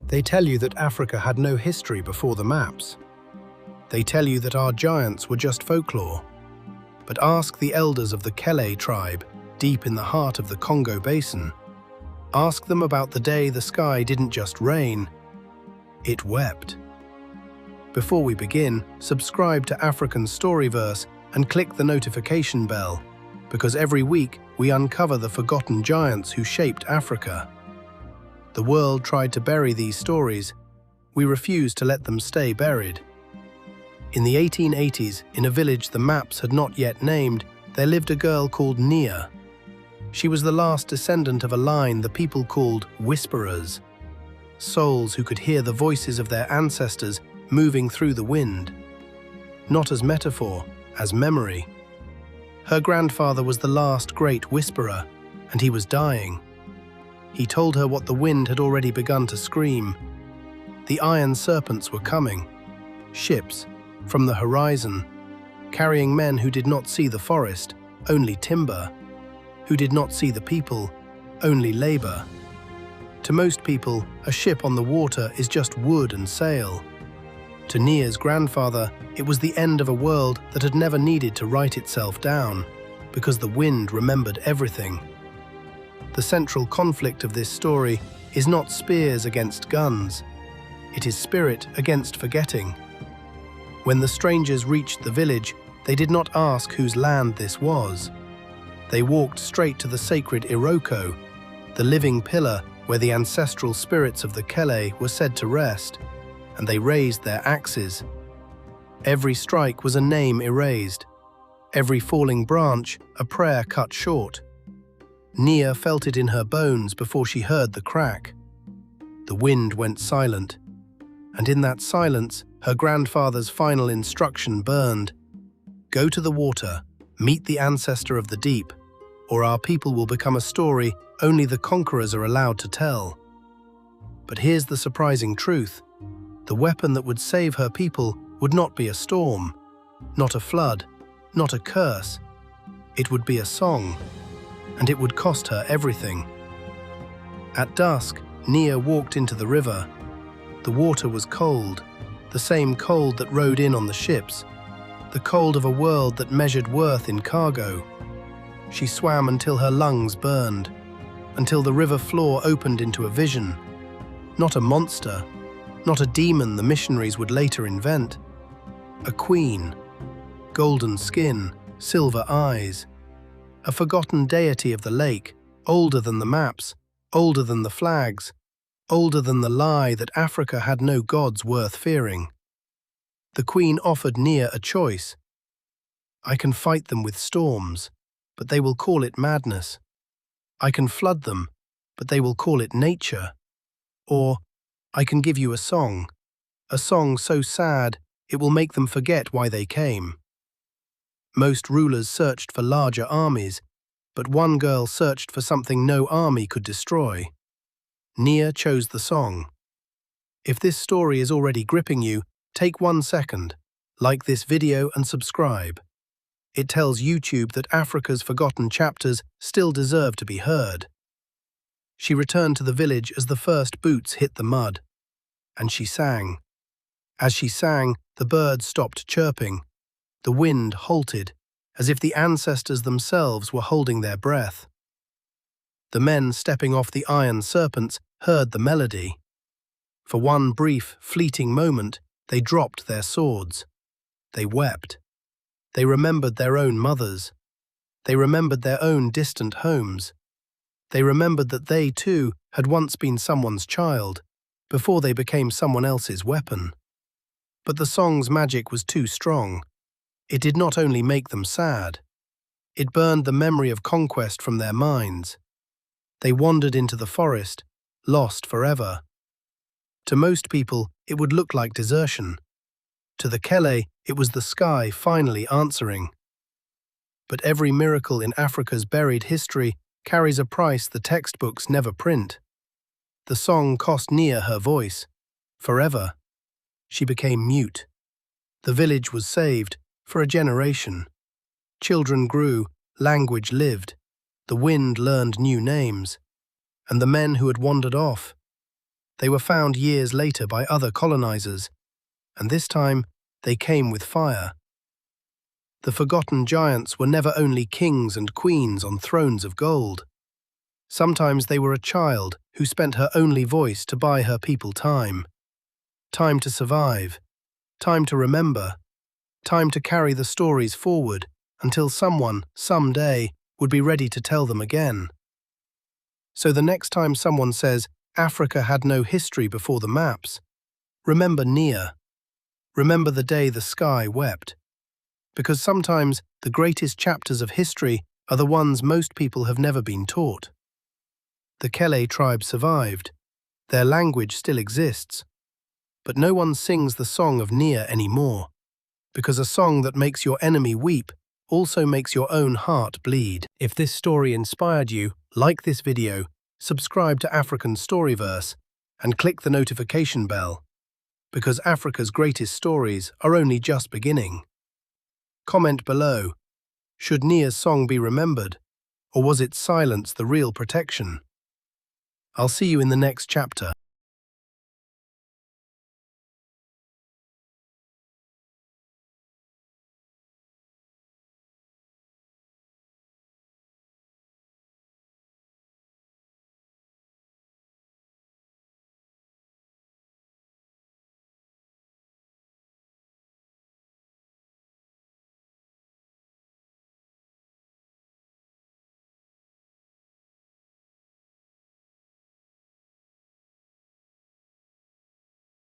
They tell you that Africa had no history before the maps. They tell you that our giants were just folklore. But ask the elders of the Kele tribe, deep in the heart of the Congo Basin. Ask them about the day the sky didn't just rain, it wept. Before we begin, subscribe to African Storyverse and click the notification bell, because every week we uncover the forgotten giants who shaped Africa. The world tried to bury these stories. We refused to let them stay buried. In the 1880s, in a village the maps had not yet named, there lived a girl called Nia. She was the last descendant of a line the people called whisperers, souls who could hear the voices of their ancestors moving through the wind. Not as metaphor, as memory. Her grandfather was the last great whisperer, and he was dying. He told her what the wind had already begun to scream. The Iron Serpents were coming, ships, from the horizon, carrying men who did not see the forest, only timber, who did not see the people, only labor. To most people, a ship on the water is just wood and sail. To Nia's grandfather, it was the end of a world that had never needed to write itself down, because the wind remembered everything. The central conflict of this story is not spears against guns. It is spirit against forgetting. When the strangers reached the village, they did not ask whose land this was. They walked straight to the sacred Iroko, the living pillar where the ancestral spirits of the Kele were said to rest, and they raised their axes. Every strike was a name erased, every falling branch a prayer cut short. Nia felt it in her bones before she heard the crack. The wind went silent, and in that silence her grandfather's final instruction burned. Go to the water, meet the ancestor of the deep, or our people will become a story only the conquerors are allowed to tell. But here's the surprising truth. The weapon that would save her people would not be a storm, not a flood, not a curse. It would be a song, and it would cost her everything. At dusk, Nia walked into the river. The water was cold, the same cold that rode in on the ships, the cold of a world that measured worth in cargo. She swam until her lungs burned, until the river floor opened into a vision. Not a monster, not a demon the missionaries would later invent. A queen, golden skin, silver eyes. A forgotten deity of the lake, older than the maps, older than the flags, older than the lie that Africa had no gods worth fearing. The queen offered Nia a choice. I can fight them with storms, but they will call it madness. I can flood them, but they will call it nature. Or, I can give you a song so sad it will make them forget why they came. Most rulers searched for larger armies, but one girl searched for something no army could destroy. Nia chose the song. If this story is already gripping you, take 1 second, like this video and subscribe. It tells YouTube that Africa's forgotten chapters still deserve to be heard. She returned to the village as the first boots hit the mud, and she sang. As she sang, the birds stopped chirping. The wind halted, as if the ancestors themselves were holding their breath. The men stepping off the Iron Serpents heard the melody. For one brief, fleeting moment, they dropped their swords. They wept. They remembered their own mothers. They remembered their own distant homes. They remembered that they, too, had once been someone's child, before they became someone else's weapon. But the song's magic was too strong. It did not only make them sad. It burned the memory of conquest from their minds. They wandered into the forest, lost forever. To most people, it would look like desertion. To the Kele, it was the sky finally answering. But every miracle in Africa's buried history carries a price the textbooks never print. The song cost Nia her voice. Forever. She became mute. The village was saved, for a generation. Children grew, language lived, the wind learned new names, and the men who had wandered off, They were found years later by other colonizers, and this time they came with fire. The forgotten giants were never only kings and queens on thrones of gold. Sometimes they were a child who spent her only voice to buy her people time. Time to survive, time to remember, time to carry the stories forward until someone, someday, would be ready to tell them again. So the next time someone says Africa had no history before the maps, remember Nia. Remember the day the sky wept. Because sometimes the greatest chapters of history are the ones most people have never been taught. The Kele tribe survived. Their language still exists. But no one sings the song of Nia anymore, because a song that makes your enemy weep also makes your own heart bleed. If this story inspired you, like this video, subscribe to African Storyverse, and click the notification bell, because Africa's greatest stories are only just beginning. Comment below, should Nia's song be remembered, or was its silence the real protection? I'll see you in the next chapter.